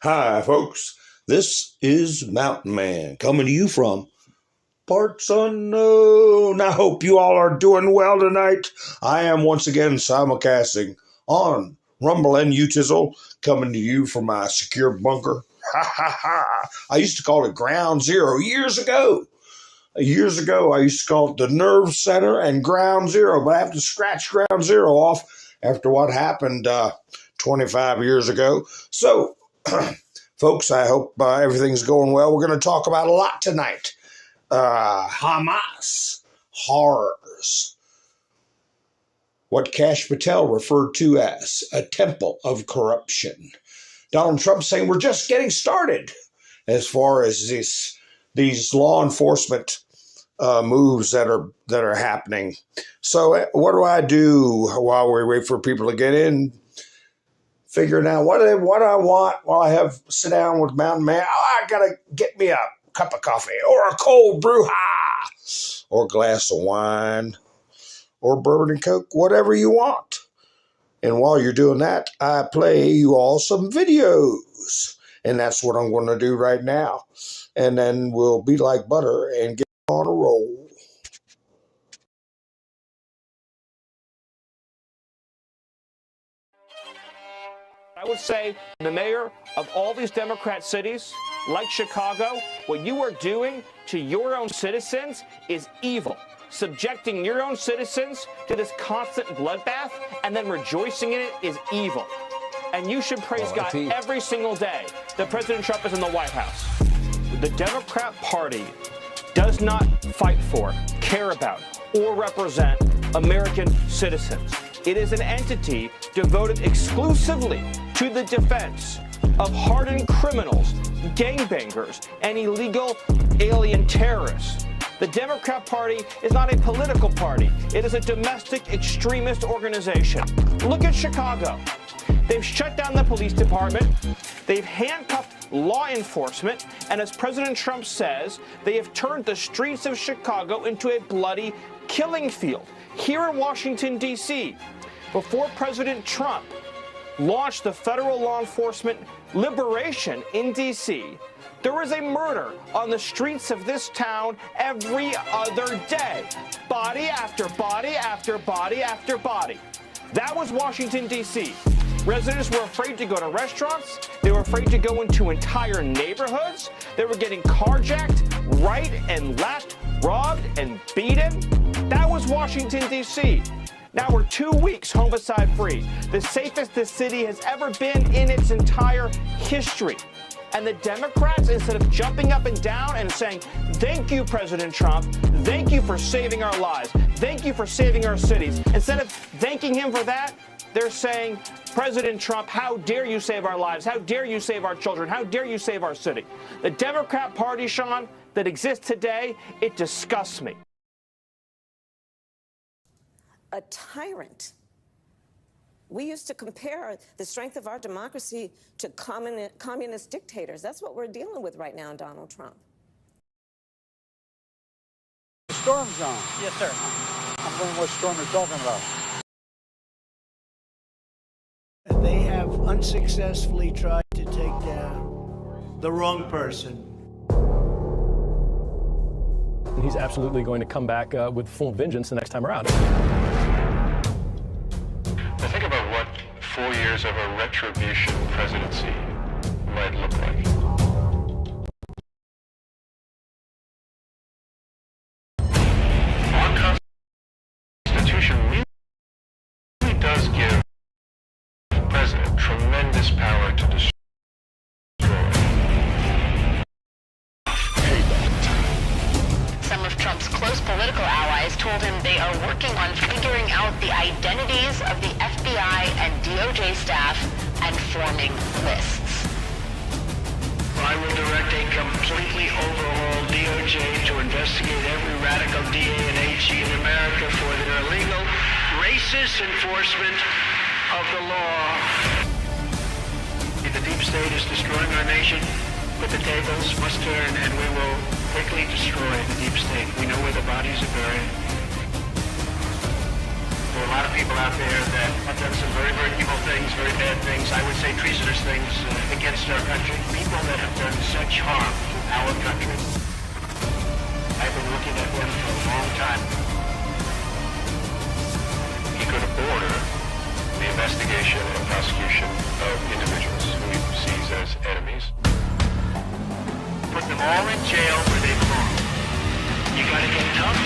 Hi, folks. This is Mountain Man coming to you from parts unknown. I hope you all are doing well tonight. I am once again simulcasting on Rumble and Utizzle, coming to you from my secure bunker. Ha ha ha! I used to call it Ground Zero years ago. Years ago, I used to call it the Nerve Center and Ground Zero, but I have to scratch Ground Zero off after what happened 25 years ago. So, folks, I hope everything's going well. We're going to talk about a lot tonight. Hamas, horrors, what Kash Patel referred to as a temple of corruption. Donald Trump saying we're just getting started as far as these law enforcement moves that are happening. So what do I do while we wait for people to get in? Figuring out what I want while I sit down with Mountain Man. Oh, I gotta get me a cup of coffee or a cold brew, or a glass of wine or bourbon and Coke, whatever you want. And while you're doing that, I play you all some videos. And that's what I'm going to do right now. And then we'll be like butter and get on a roll. I would say the mayor of all these Democrat cities, like Chicago, what you are doing to your own citizens is evil. Subjecting your own citizens to this constant bloodbath and then rejoicing in it is evil. And you should praise God every single day that President Trump is in the White House. The Democrat Party does not fight for, care about, or represent American citizens. It is an entity devoted exclusively to the defense of hardened criminals, gangbangers, and illegal alien terrorists. The Democrat Party is not a political party. It is a domestic extremist organization. Look at Chicago. They've shut down the police department. They've handcuffed law enforcement. And as President Trump says, they have turned the streets of Chicago into a bloody killing field. Here in Washington, D.C., before President Trump launched the federal law enforcement liberation in D.C., there was a murder on the streets of this town every other day. Body after body after body after body. That was Washington, D.C. Residents were afraid to go to restaurants. They were afraid to go into entire neighborhoods. They were getting carjacked right and left, robbed and beaten. That was Washington, D.C. Now we're 2 weeks homicide free, the safest the city has ever been in its entire history. And the Democrats, instead of jumping up and down and saying, thank you, President Trump, thank you for saving our lives, thank you for saving our cities, instead of thanking him for that, they're saying, President Trump, how dare you save our lives? How dare you save our children? How dare you save our city? The Democrat Party, Sean, that exists today, it disgusts me. A tyrant. We used to compare the strength of our democracy to communist dictators. That's what we're dealing with right now, Donald Trump. Storm zone. Yes, sir. I'm wondering what storm you're talking about. They have unsuccessfully tried to take down the wrong person. He's absolutely going to come back with full vengeance the next time around. Now think about what 4 years of a retribution presidency might look like. Our Constitution really does give the president tremendous power to destroy. Some of Trump's close political allies told him they are working on figuring out the identities of the FBI and DOJ staff and forming lists. I will direct a completely overhauled DOJ to investigate every radical DA and AG in America for their illegal, racist enforcement of the law. The deep state is destroying our nation, but the tables must turn and we will quickly destroy the deep state. We know where the bodies are buried. There are a lot of people out there that have done some very, very evil things, very bad things. I would say treasonous things against our country, people that have done such harm to our country. I've been looking at them for a long time. He could order the investigation and prosecution of individuals who he sees as enemies. Put them all in jail where they belong. You gotta get tough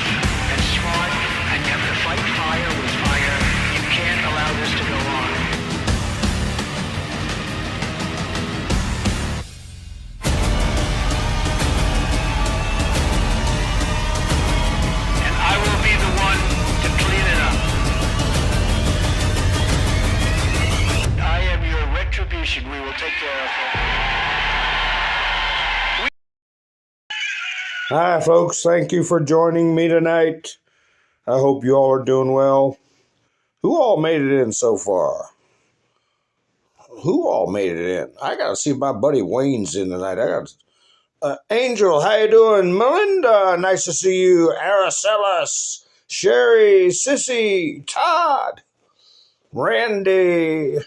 and smart, and you have to fight fire with fire. You can't allow this to go on. And I will be the one to clean it up. I am your retribution. We will take care of it. Hi, folks. Thank you for joining me tonight. I hope you all are doing well. Who all made it in so far? Who all made it in? I got to see if my buddy Wayne's in tonight. I got Angel, how you doing? Melinda, nice to see you. Araceli, Sherry, Sissy, Todd, Randy,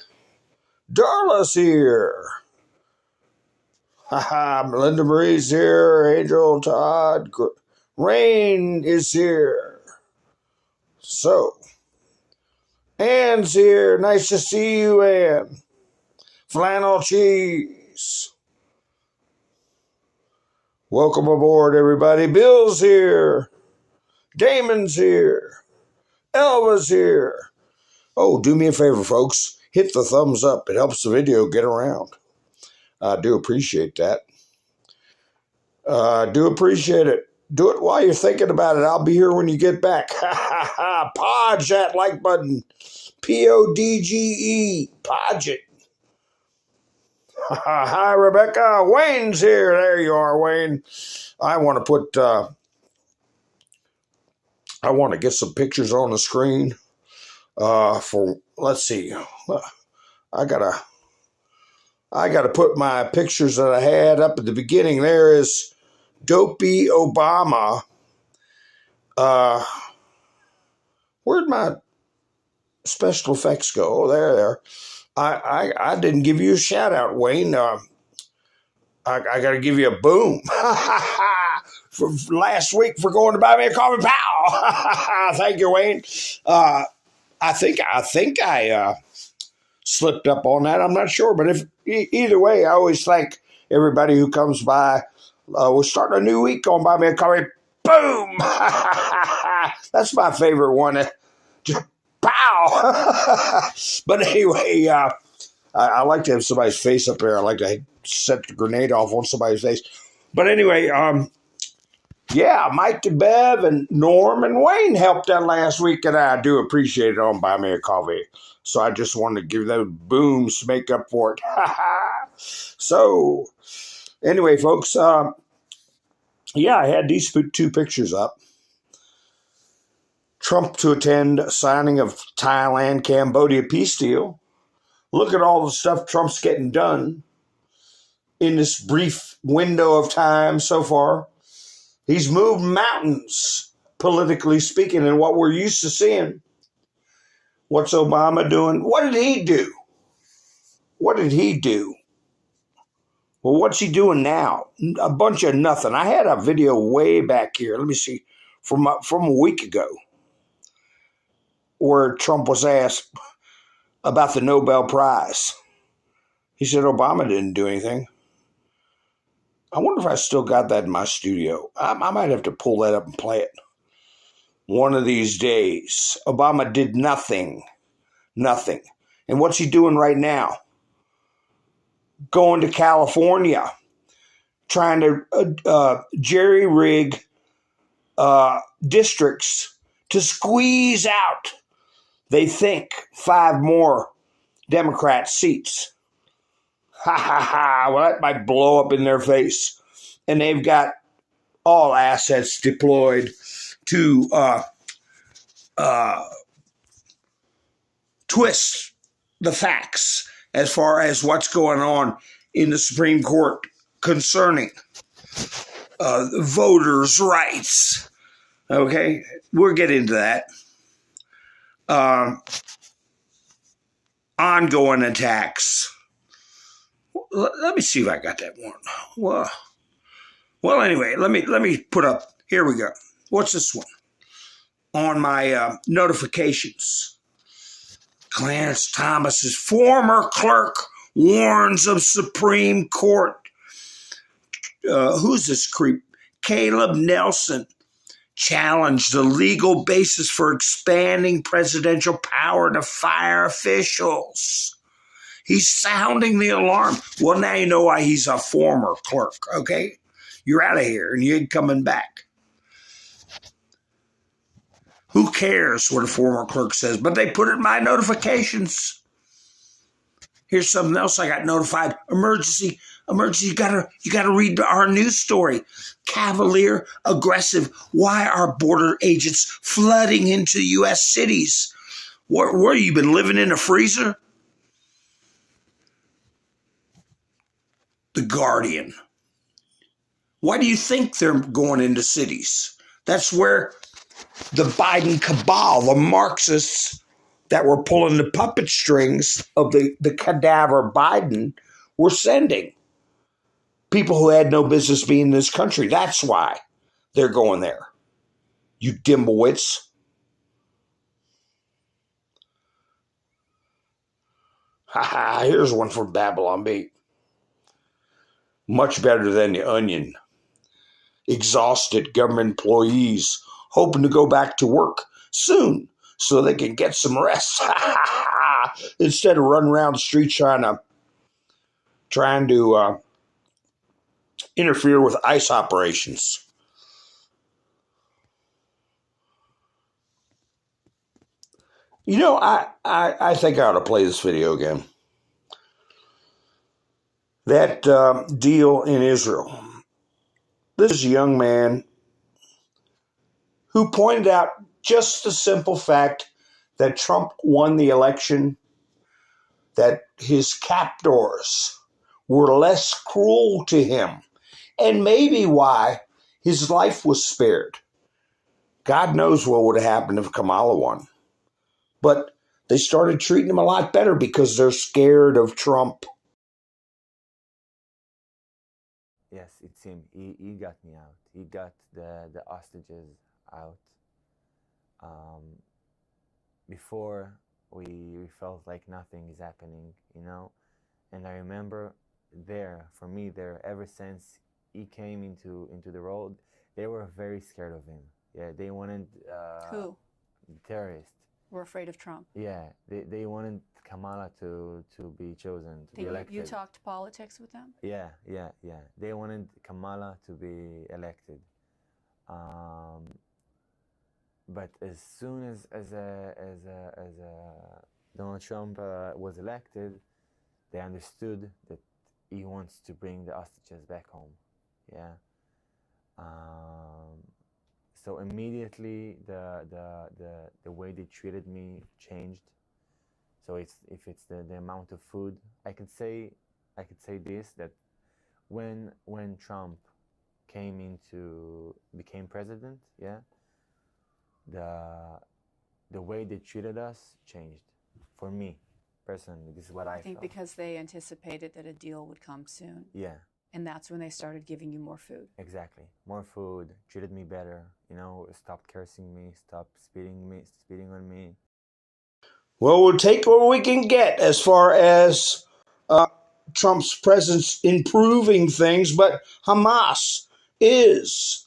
Darla's here. Haha, Melinda Marie's here, Angel, Todd, Rain is here. So, Anne's here. Nice to see you, Anne. Flannel Cheese. Welcome aboard, everybody. Bill's here. Damon's here. Elva's here. Oh, do me a favor, folks. Hit the thumbs up. It helps the video get around. I do appreciate that. Do appreciate it. Do it while you're thinking about it. I'll be here when you get back. Podge that like button. Podge. Podge it. Hi, Rebecca. Wayne's here. There you are, Wayne. I want to get some pictures on the screen. Let's see. I gotta put my pictures that I had up at the beginning. There is Dopey Obama. Where'd my special effects go? Oh, there. I didn't give you a shout out, Wayne. I gotta give you a boom. For last week for going to buy me a coffee, pal. Thank you, Wayne. I think I slipped up on that. I'm not sure, but either way, I always thank everybody who comes by. We're starting a new week on Buy Me a Coffee. Boom! That's my favorite one. Just pow! But anyway, I like to have somebody's face up there. I like to set the grenade off on somebody's face. But anyway, yeah, Mike and Bev and Norm and Wayne helped out last week, and I do appreciate it on Buy Me a Coffee. So I just wanted to give those booms to make up for it. So, anyway, folks, yeah, I had these two pictures up. Trump to attend signing of Thailand-Cambodia peace deal. Look at all the stuff Trump's getting done in this brief window of time so far. He's moved mountains, politically speaking, and what we're used to seeing. What's Obama doing? What did he do? What did he do? Well, what's he doing now? A bunch of nothing. I had a video way back here. Let me see. From a week ago, where Trump was asked about the Nobel Prize. He said Obama didn't do anything. I wonder if I still got that in my studio. I might have to pull that up and play it. One of these days. Obama did nothing. Nothing. And what's he doing right now? Going to California. Trying to jerry-rig districts to squeeze out, they think, 5 more Democrat seats. Ha ha ha. Well, that might blow up in their face. And they've got all assets deployed to twist the facts as far as what's going on in the Supreme Court concerning voters' rights. Okay, we'll get into that. Ongoing attacks let me see if I got that one. Well, anyway, let me put up. Here we go. What's this one? On my notifications. Clarence Thomas's former clerk warns of Supreme Court. Who's this creep? Caleb Nelson challenged the legal basis for expanding presidential power to fire officials. He's sounding the alarm. Well, now you know why he's a former clerk, okay? You're out of here and you ain't coming back. Who cares what a former clerk says? But they put it in my notifications. Here's something else I got notified. Emergency. You gotta read our news story. Cavalier, aggressive. Why are border agents flooding into U.S. cities? Where you been living in a freezer? The Guardian. Why do you think they're going into cities? That's where the Biden cabal, the Marxists that were pulling the puppet strings of the cadaver Biden, were sending people who had no business being in this country. That's why they're going there. You dimblewits. Here's one from Babylon Bee. Much better than The Onion. Exhausted government employees hoping to go back to work soon so they can get some rest. Instead of running around the streets trying to interfere with ICE operations. You know, I think I ought to play this video again. That deal in Israel. This is a young man who pointed out just the simple fact that Trump won the election, that his captors were less cruel to him, and maybe why his life was spared. God knows what would have happened if Kamala won. But they started treating him a lot better because they're scared of Trump. Yes, it's him. He got me out. He got the hostages out. Before, we felt like nothing is happening, you know? And I remember for me, ever since he came into the role, they were very scared of him. Yeah, they wanted... Who? Terrorists. We're afraid of Trump. Yeah, they wanted Kamala to be chosen, to be elected. You talked politics with them? Yeah. They wanted Kamala to be elected. But as soon as Donald Trump was elected, they understood that he wants to bring the hostages back home. Yeah. So immediately the way they treated me changed. So if it's the amount of food, I could say this, that when Trump became president, yeah, the way they treated us changed. For me personally, this is what I think felt. because they anticipated that a deal would come soon. Yeah. And that's when they started giving you more food. Exactly. More food, treated me better, you know, stopped cursing me, stopped spitting on me. Well, we'll take what we can get as far as Trump's presence improving things, but Hamas is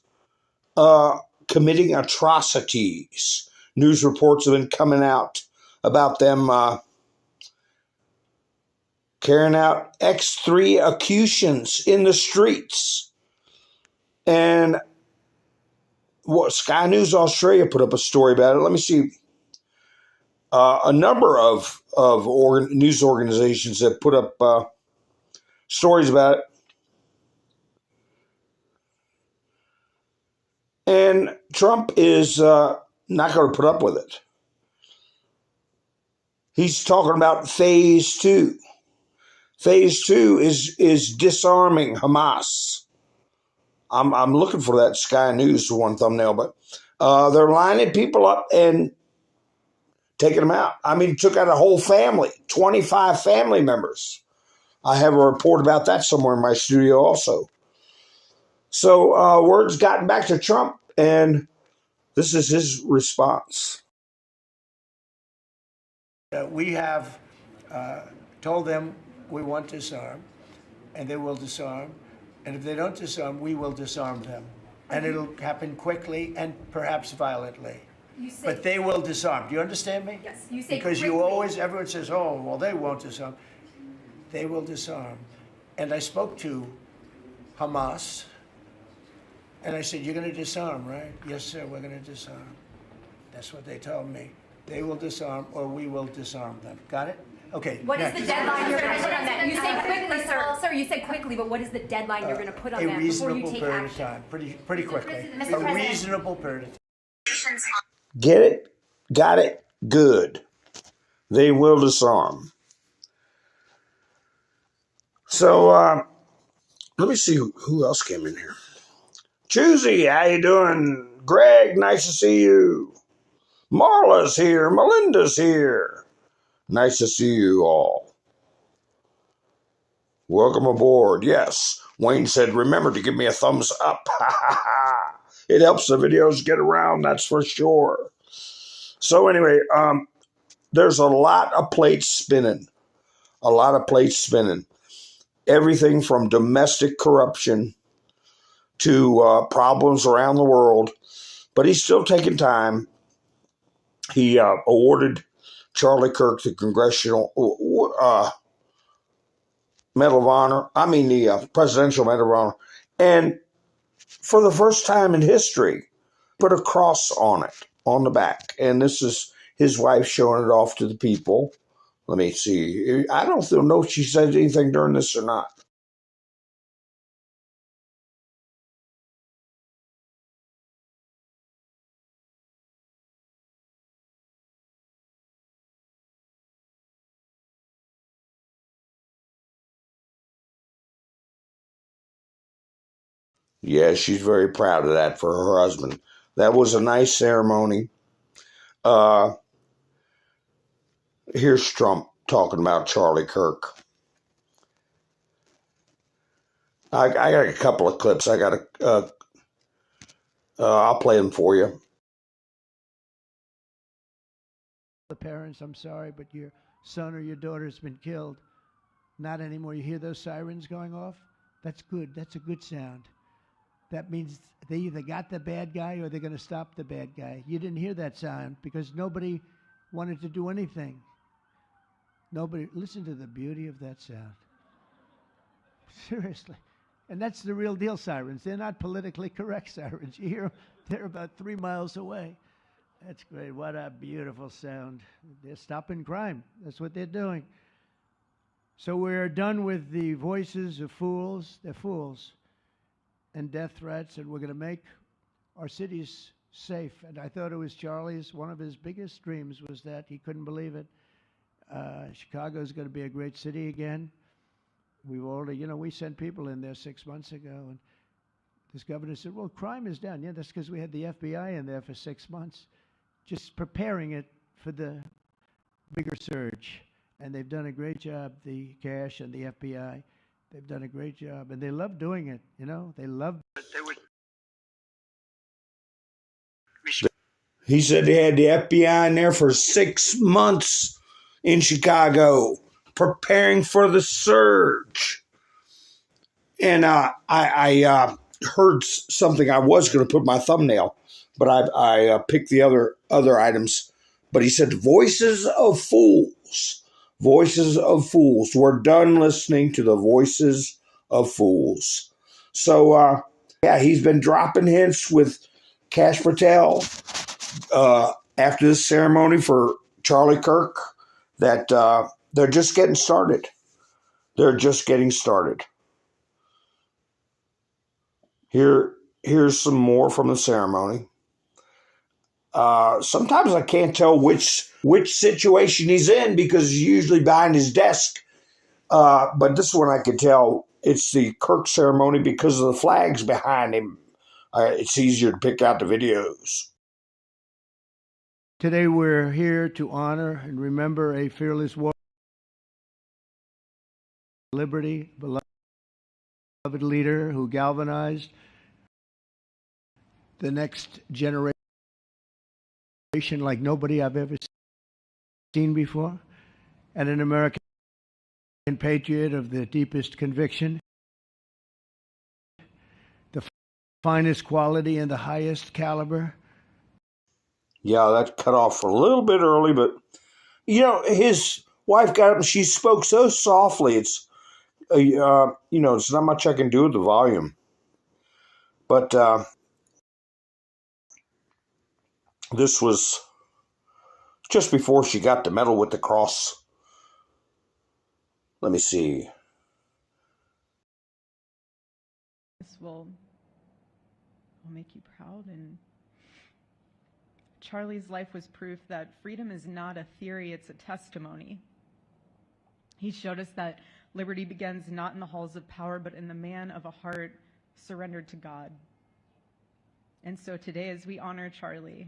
committing atrocities. News reports have been coming out about them carrying out X3 executions in the streets. And what Sky News Australia put up a story about it. Let me see. A number of news organizations that put up stories about it. And Trump is not going to put up with it. He's talking about phase 2. Phase 2 is disarming Hamas. I'm looking for that Sky News one thumbnail, but they're lining people up and taking them out. I mean, took out a whole family, 25 family members. I have a report about that somewhere in my studio also. So word's gotten back to Trump, and this is his response. We have told them we want to disarm, and they will disarm. And if they don't disarm, we will disarm them. And it'll happen quickly and perhaps violently. But they will disarm. Do you understand me? Yes, you say because quickly. you always, everyone says, oh, well, they won't disarm. They will disarm. And I spoke to Hamas, and I said, you're going to disarm, right? Yes, sir, we're going to disarm. That's what they told me. They will disarm, or we will disarm them. Got it? Okay. What next. is the deadline you're going to put on that? You say quickly, sir. Sir, you said quickly, but what is the deadline you're going to put on that before you take period action? of time, pretty quickly. Mr. A President. reasonable period of time. Get it? Got it? Good. They will disarm. So let me see who else came in here. Choosy, how you doing? Greg, nice to see you. Marla's here. Melinda's here. Nice to see you all. Welcome aboard. Yes. Wayne said, remember to give me a thumbs up. It helps the videos get around, that's for sure. So anyway, there's a lot of plates spinning. A lot of plates spinning. Everything from domestic corruption to problems around the world. But he's still taking time. He awarded Charlie Kirk the Congressional Medal of Honor. I mean the Presidential Medal of Honor. And for the first time in history, put a cross on it, on the back. And this is his wife showing it off to the people. Let me see. I don't know if she said anything during this or not. Yeah, she's very proud of that for her husband. That was a nice ceremony. Here's Trump talking about Charlie Kirk. I got a couple of clips. I'll play them for you. The parents, I'm sorry, but your son or your daughter's been killed. Not anymore. You hear those sirens going off? That's good. That's a good sound. That means they either got the bad guy or they're going to stop the bad guy. You didn't hear that sound because nobody wanted to do anything. Nobody. Listen to the beauty of that sound. Seriously. And that's the real deal sirens. They're not politically correct sirens. You hear them, they're about 3 miles away. That's great. What a beautiful sound. They're stopping crime. That's what they're doing. So we're done with the voices of fools. They're fools. And death threats, and we're going to make our cities safe. And I thought it was Charlie's, one of his biggest dreams was that he couldn't believe it. Chicago is going to be a great city again. We've already, we sent people in there 6 months ago, and this governor said, well, crime is down. Yeah, that's because we had the FBI in there for 6 months, just preparing it for the bigger surge. And they've done a great job, the cash and the FBI. They've done a great job, and they love doing it, They love it. He said they had the FBI in there for 6 months in Chicago, preparing for the surge. And I heard something. I was going to put my thumbnail, but I picked the other items. But he said, voices of fools. Voices of fools. We're done listening to the voices of fools. So, yeah, he's been dropping hints with Kash Patel after this ceremony for Charlie Kirk that they're just getting started. They're just getting started. Here's some more from the ceremony. Sometimes I can't tell which situation he's in because he's usually behind his desk. But this one I can tell it's the Kirk ceremony because of the flags behind him. It's easier to pick out the videos. Today we're here to honor and remember a fearless warrior liberty, beloved leader who galvanized the next generation like nobody I've ever seen before, and an American patriot of the deepest conviction, the finest quality and the highest caliber. Yeah, that cut off a little bit early, but you know, his wife got up and she spoke so softly. It's you know, it's not much I can do with the volume, but this was just before she got the medal with the cross. Let me see. This will make you proud. And Charlie's life was proof that freedom is not a theory, it's a testimony. He showed us that liberty begins not in the halls of power, but in the man of a heart surrendered to God. And so today, as we honor Charlie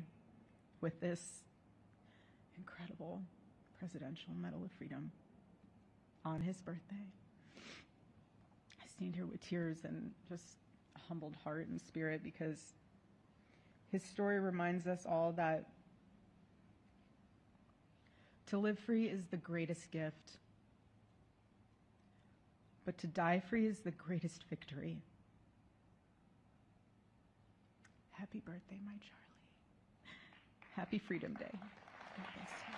with this incredible Presidential Medal of Freedom on his birthday, I stand here with tears and just a humbled heart and spirit, because his story reminds us all that to live free is the greatest gift, but to die free is the greatest victory. Happy birthday, my Charlie. Happy Freedom Day. God bless you.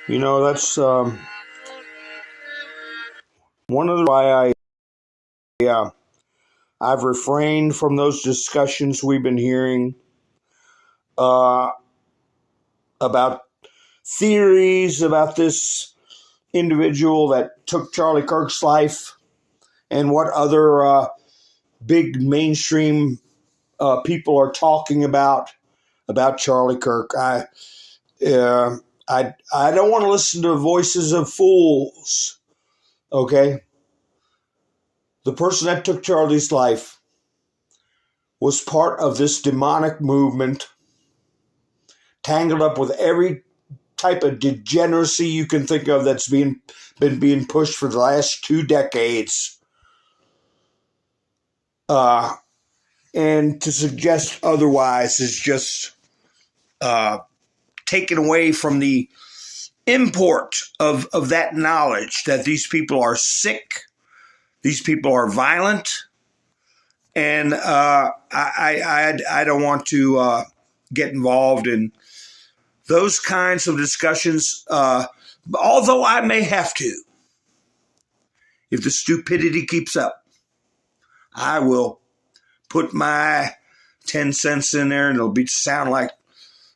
You know, that's one of the why I've refrained from those discussions we've been hearing about theories about this individual that took Charlie Kirk's life and what other big mainstream people are talking about Charlie Kirk. I don't want to listen to voices of fools. Okay, the person that took Charlie's life was part of this demonic movement, tangled up with every type of degeneracy you can think of that's been being pushed for the last 2 decades. And to suggest otherwise is just taken away from the import of that knowledge that these people are sick, these people are violent, and I don't want to get involved in those kinds of discussions, although I may have to. If the stupidity keeps up, I will put my 10 cents in there and it'll sound like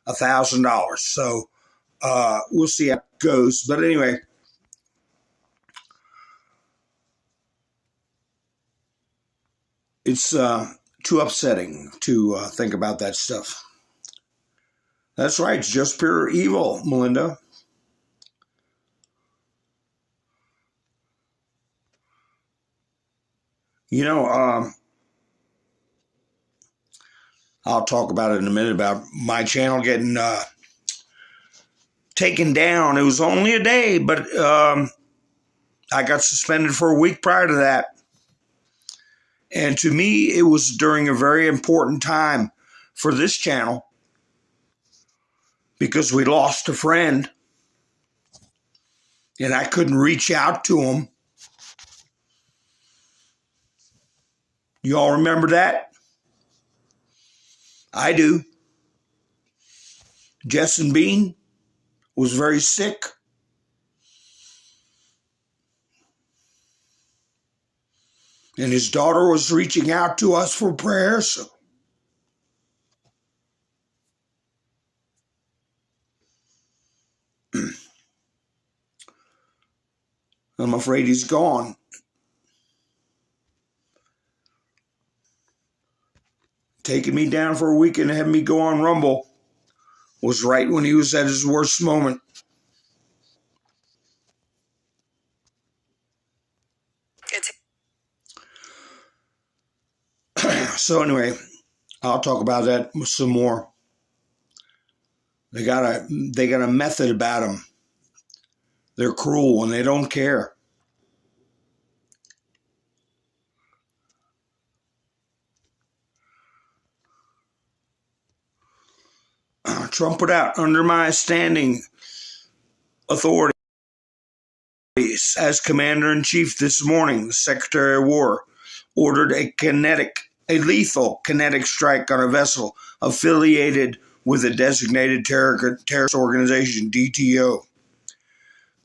$1,000. So we'll see how it goes. But anyway, it's too upsetting to think about that stuff. That's right. It's just pure evil, Melinda. You know, I'll talk about it in a minute about my channel getting taken down. It was only a day, but I got suspended for a week prior to that. And to me, it was during a very important time for this channel because we lost a friend and I couldn't reach out to him. You all remember that? I do. Justin Bean was very sick. And his daughter was reaching out to us for prayers. I'm afraid he's gone. taking me down for a week and having me go on Rumble was right when he was at his worst moment. So anyway, I'll talk about that some more. They got a method about them. They're cruel and they don't care. Trump put out, under my standing authority as commander-in-chief this morning, the Secretary of War ordered a lethal kinetic strike on a vessel affiliated with a designated terrorist organization, DTO,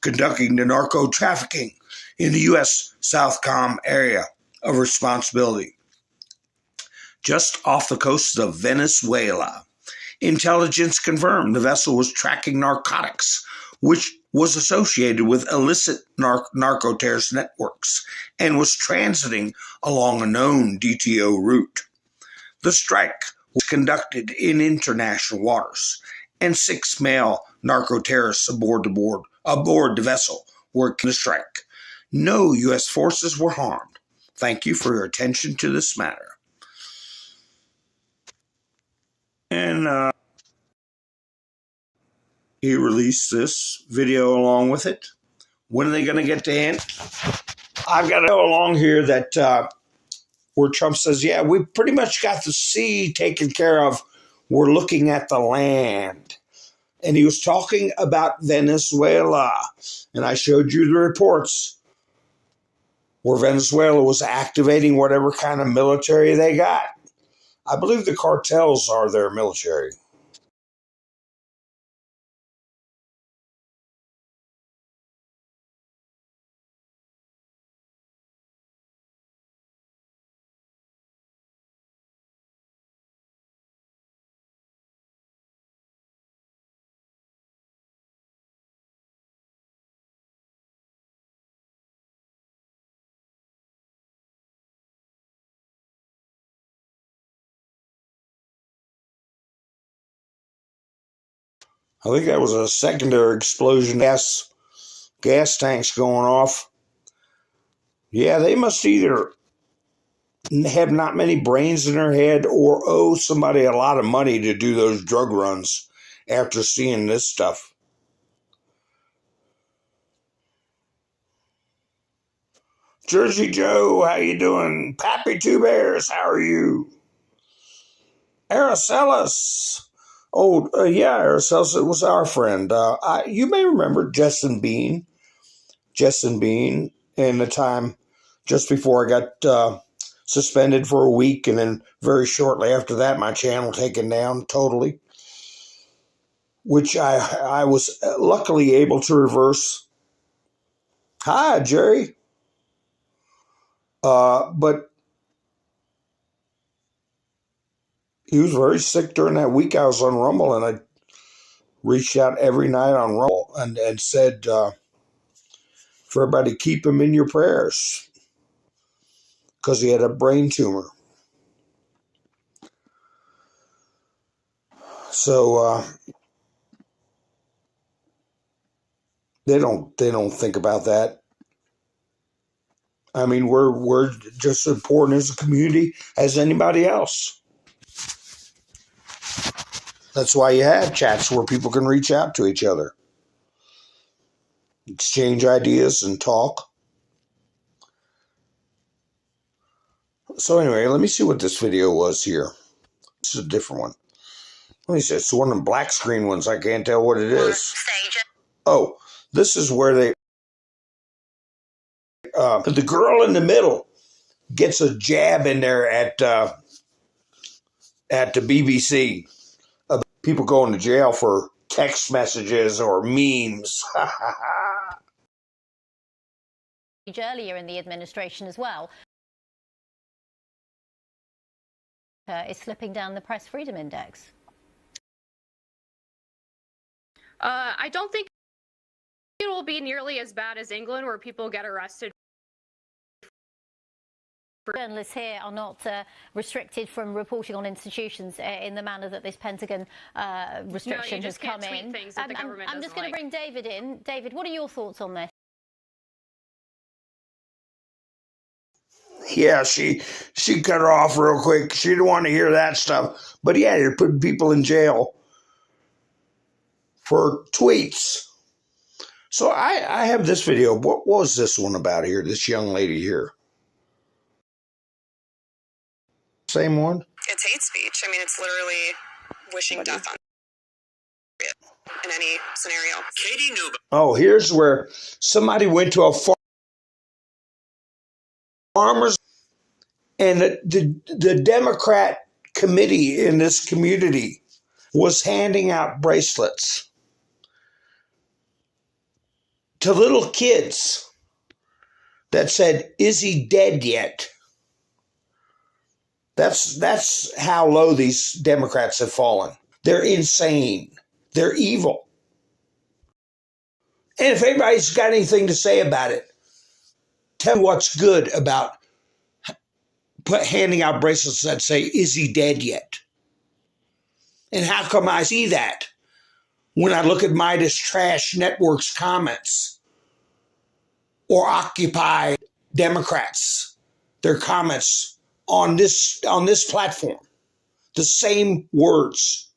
conducting the narco trafficking in the U.S. Southcom area of responsibility, just off the coast of Venezuela. Intelligence confirmed the vessel was tracking narcotics, which was associated with illicit narco-terrorist networks and was transiting along a known DTO route. The strike was conducted in international waters, and 6 male narco-terrorists aboard the vessel were in the strike. No U.S. forces were harmed. Thank you for your attention to this matter. And he released this video along with it. When are they going to get to end? I've got to go along here that where Trump says, yeah, we pretty much got the sea taken care of. We're looking at the land. And he was talking about Venezuela. And I showed you the reports where Venezuela was activating whatever kind of military they got. I believe the cartels are their military. I think that was a secondary explosion. Gas tanks going off. Yeah, they must either have not many brains in their head or owe somebody a lot of money to do those drug runs after seeing this stuff. Jersey Joe, how you doing? Pappy Two Bears, how are you? Araceli. Oh, yeah, Araceli, it was our friend. You may remember Justin Bean, in the time just before I got suspended for a week, and then very shortly after that, my channel taken down totally, which I was luckily able to reverse. Hi, Jerry. But he was very sick during that week I was on Rumble, and I reached out every night on Rumble and said for everybody, keep him in your prayers because he had a brain tumor. So they don't think about that. I mean, we're just as important as a community as anybody else. That's why you have chats where people can reach out to each other, exchange ideas, and talk. So anyway, let me see what this video was here. This is a different one. Let me see. It's one of the black screen ones. I can't tell what it is. Oh, this is where they... the girl in the middle gets a jab in there at the BBC about people going to jail for text messages or memes. Earlier in the administration as well, is slipping down the press freedom index. I don't think it will be nearly as bad as England, where people get arrested Journalists here are not restricted from reporting on institutions in the manner that this Pentagon restriction has come in. I'm just going to bring David in. David, what are your thoughts on this? Yeah, she cut her off real quick. She didn't want to hear that stuff. But yeah, you're putting people in jail for tweets. So I have this video. What was this one about here? This young lady here. Same one? It's hate speech. I mean, it's literally wishing death on in any scenario. Katie Newman. Oh, here's where somebody went to a farmer's, and the Democrat committee in this community was handing out bracelets to little kids that said, "Is he dead yet?" That's how low these Democrats have fallen. They're insane. They're evil. And if anybody's got anything to say about it, tell me what's good about handing out bracelets that say, "Is he dead yet?" And how come I see that when I look at Midas Trash Network's comments or Occupy Democrats, their comments on this platform, the same words.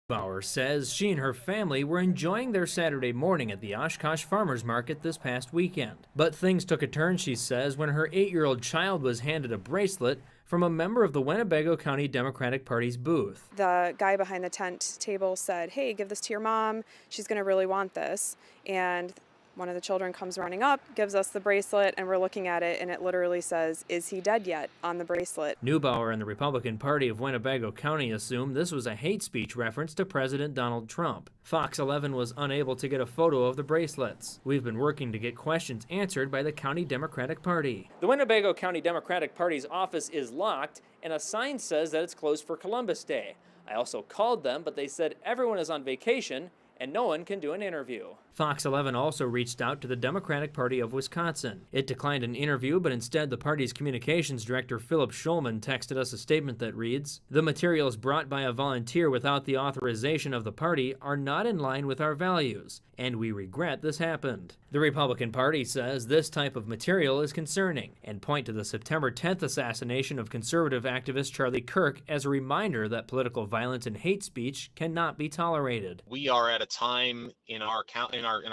Bauer says she and her family were enjoying their Saturday morning at the Oshkosh Farmers Market this past weekend. But things took a turn, she says, when her 8-year-old child was handed a bracelet from a member of the Winnebago County Democratic Party's booth. The guy behind the tent table said, "Hey, give this to your mom. She's going to really want this." And one of the children comes running up, gives us the bracelet, and we're looking at it, and it literally says, "Is he dead yet?" on the bracelet. Neubauer and the Republican Party of Winnebago County assumed this was a hate speech reference to President Donald Trump. Fox 11 was unable to get a photo of the bracelets. We've been working to get questions answered by the County Democratic Party. The Winnebago County Democratic Party's office is locked, and a sign says that it's closed for Columbus Day. I also called them, but they said everyone is on vacation and no one can do an interview. Fox 11 also reached out to the Democratic Party of Wisconsin. It declined an interview, but instead the party's communications director, Philip Schulman, texted us a statement that reads, "The materials brought by a volunteer without the authorization of the party are not in line with our values, and we regret this happened." The Republican Party says this type of material is concerning and point to the September 10th assassination of conservative activist Charlie Kirk as a reminder that political violence and hate speech cannot be tolerated. We are at a time in our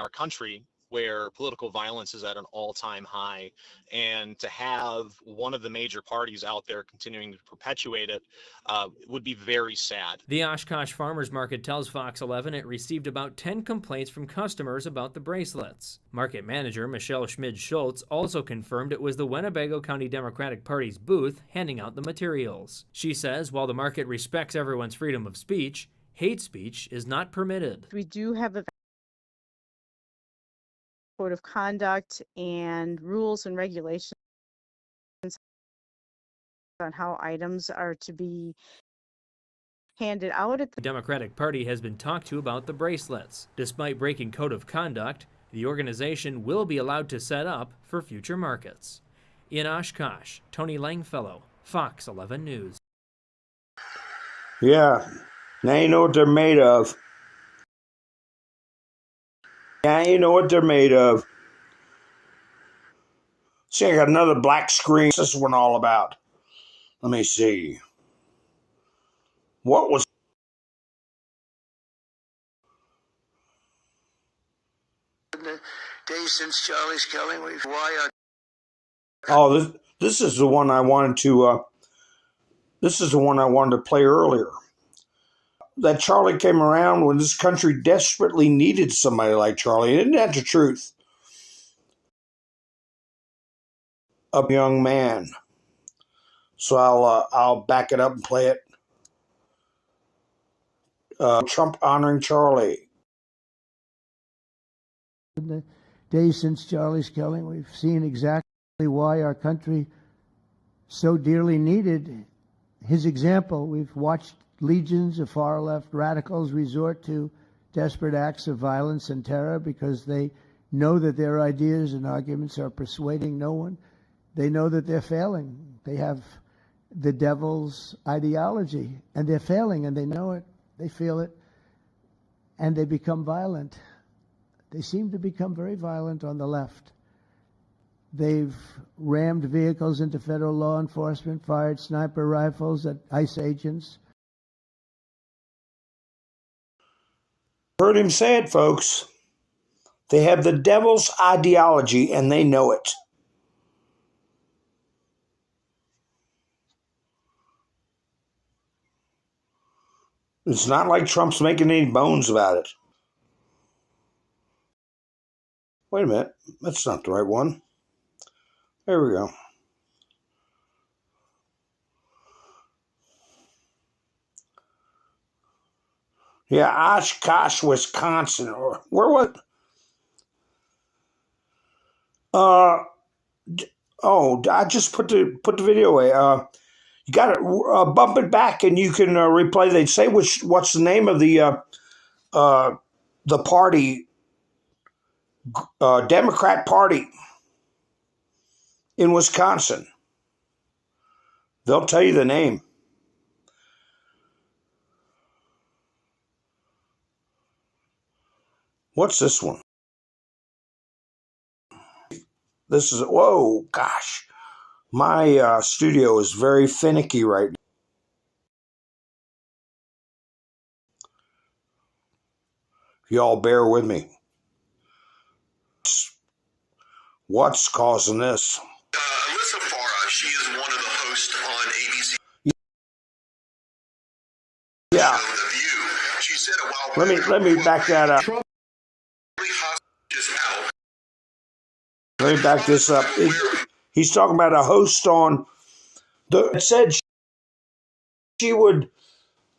country where political violence is at an all-time high, and to have one of the major parties out there continuing to perpetuate it would be very sad. The Oshkosh Farmers Market tells Fox 11 it received about 10 complaints from customers about the bracelets. Market manager Michelle Schmid-Schultz also confirmed it was the Winnebago County Democratic Party's booth handing out the materials. She says while the market respects everyone's freedom of speech, hate speech is not permitted. We do have a code of conduct and rules and regulations on how items are to be handed out at the Democratic Party has been talked to about the bracelets. Despite breaking code of conduct, the organization will be allowed to set up for future markets. In Oshkosh, Tony Langfellow, Fox 11 News. Yeah, now you know what they're made of. Yeah, you know what they're made of. See, I got another black screen. What's this one all about? Let me see. What was... The day since Charlie's killing, why are... Oh, this is the one I wanted to... this is the one I wanted to play earlier. That Charlie came around when this country desperately needed somebody like Charlie. Isn't that the truth? A young man. So I'll back it up and play it. Trump honoring Charlie. In the days since Charlie's killing, we've seen exactly why our country so dearly needed his example. We've watched legions of far-left radicals resort to desperate acts of violence and terror because they know that their ideas and arguments are persuading no one. They know that they're failing. They have the devil's ideology, and they're failing, and they know it. They feel it, and they become violent. They seem to become very violent on the left. They've rammed vehicles into federal law enforcement, fired sniper rifles at ICE agents. Heard him say it, folks. They have the devil's ideology, and they know it. It's not like Trump's making any bones about it. Wait a minute. That's not the right one. There we go. Yeah, Oshkosh, Wisconsin. Or where was? I just put the video away. You got to bump it back, and you can replay. They say what's the name of the party, Democrat Party in Wisconsin. They'll tell you the name. What's this one? This is, whoa, gosh. My studio is very finicky right now. Y'all bear with me. What's causing this? Alyssa Farah, she is one of the hosts on ABC. Yeah. The View. She said a while back, Let me back that up. Let me back this up. He's talking about a host on it said she would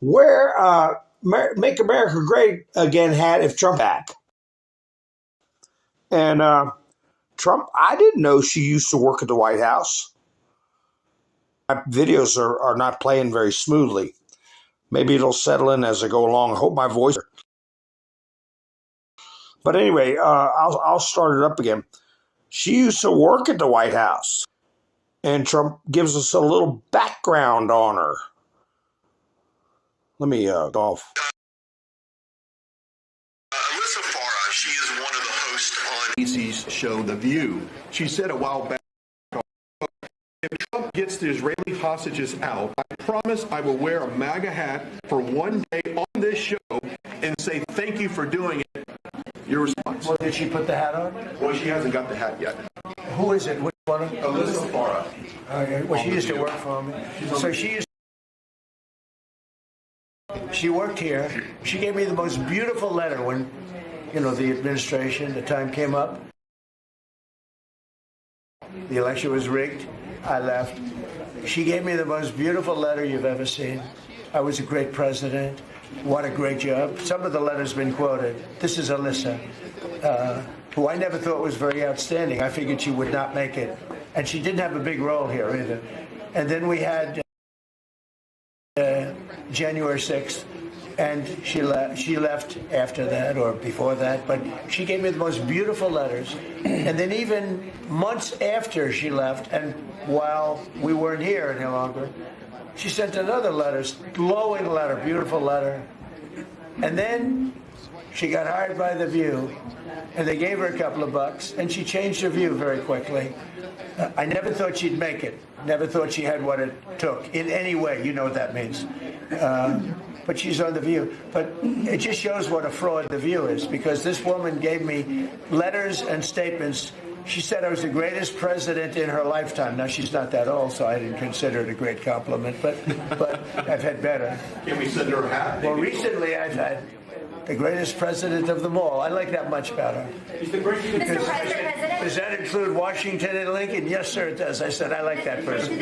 wear Make America Great Again hat if Trump back. And Trump, I didn't know she used to work at the White House. My videos are not playing very smoothly. Maybe it'll settle in as I go along. I hope my voice. But anyway, I'll start it up again. She used to work at the White House, and Trump gives us a little background on her. Let me go off. Alyssa Farah, she is one of the hosts on ABC's show The View. She said a while back, if Trump gets the Israeli hostages out, I promise I will wear a MAGA hat for one day on this show and say thank you for doing it. Your response. Well, did she put the hat on? Well, she hasn't got the hat yet. Who is it? Which one? Alyssa Farah. Well, she used to work for me. So she worked here. She gave me the most beautiful letter when, the administration, the time came up. The election was rigged. I left. She gave me the most beautiful letter you've ever seen. I was a great president. What a great job. Some of the letters have been quoted. This is Alyssa, who I never thought was very outstanding. I figured she would not make it. And she didn't have a big role here either. And then we had January 6th, and she left after that or before that. But she gave me the most beautiful letters. And then even months after she left, and while we weren't here any longer, she sent another letter, glowing letter, beautiful letter. And then she got hired by The View, and they gave her a couple of bucks, and she changed her view very quickly. I never thought she'd make it. Never thought she had what it took in any way. You know what that means. But she's on The View. But it just shows what a fraud The View is, because this woman gave me letters and statements. She said I was the greatest president in her lifetime. Now, she's not that old, so I didn't consider it a great compliment, but I've had better. Can we send her a hat? Well, recently I've had the greatest president of them all. I like that much about her. He's the greatest President? Does that include Washington and Lincoln? Yes, sir, it does. I said I like that person.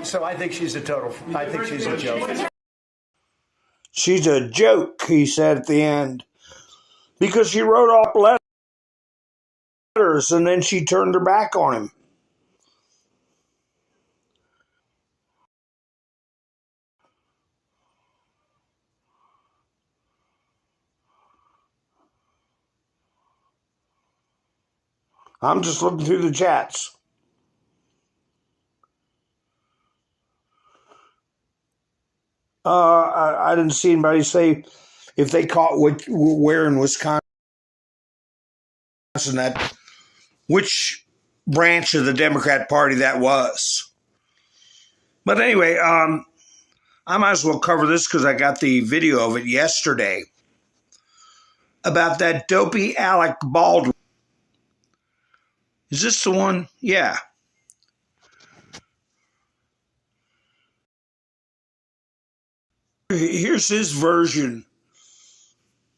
So I think she's a joke. She's a joke, he said at the end, because she wrote off letters and then she turned her back on him. I'm just looking through the chats. I didn't see anybody say if they caught where in Wisconsin that which branch of the Democrat Party that was. But anyway, I might as well cover this because I got the video of it yesterday about that dopey Alec Baldwin. Is this the one? Yeah. Here's his version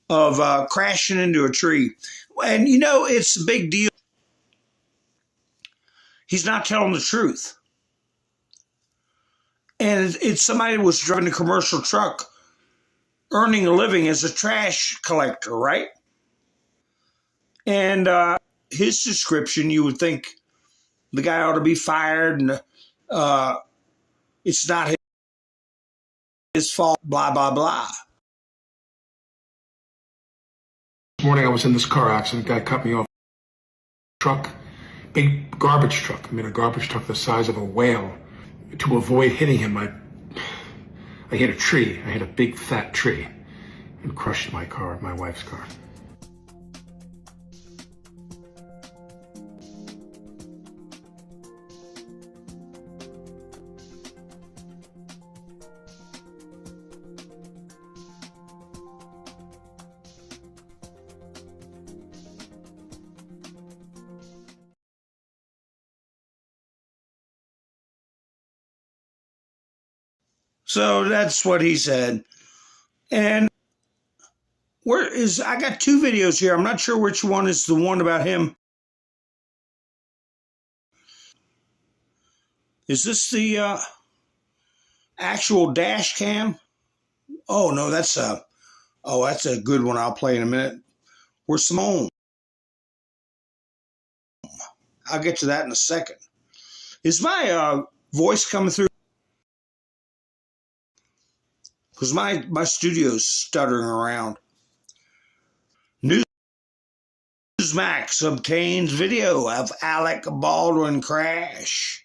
of crashing into a tree. And, you know, it's a big deal. He's not telling the truth. And it's somebody who was driving a commercial truck, earning a living as a trash collector, right? And his description, you would think the guy ought to be fired and it's not his fault, blah, blah, blah. This morning I was in this car accident. Guy cut me off. Truck, big garbage truck. I mean, a garbage truck the size of a whale. To avoid hitting him, I hit a tree. I hit a big fat tree and crushed my car, my wife's car. So that's what he said. And I got two videos here. I'm not sure which one is the one about him. Is this the actual dash cam? Oh, no, that's a good one I'll play in a minute. Where's Simone? I'll get to that in a second. Is my voice coming through? Because my studio's stuttering around. Newsmax obtains video of Alec Baldwin crash.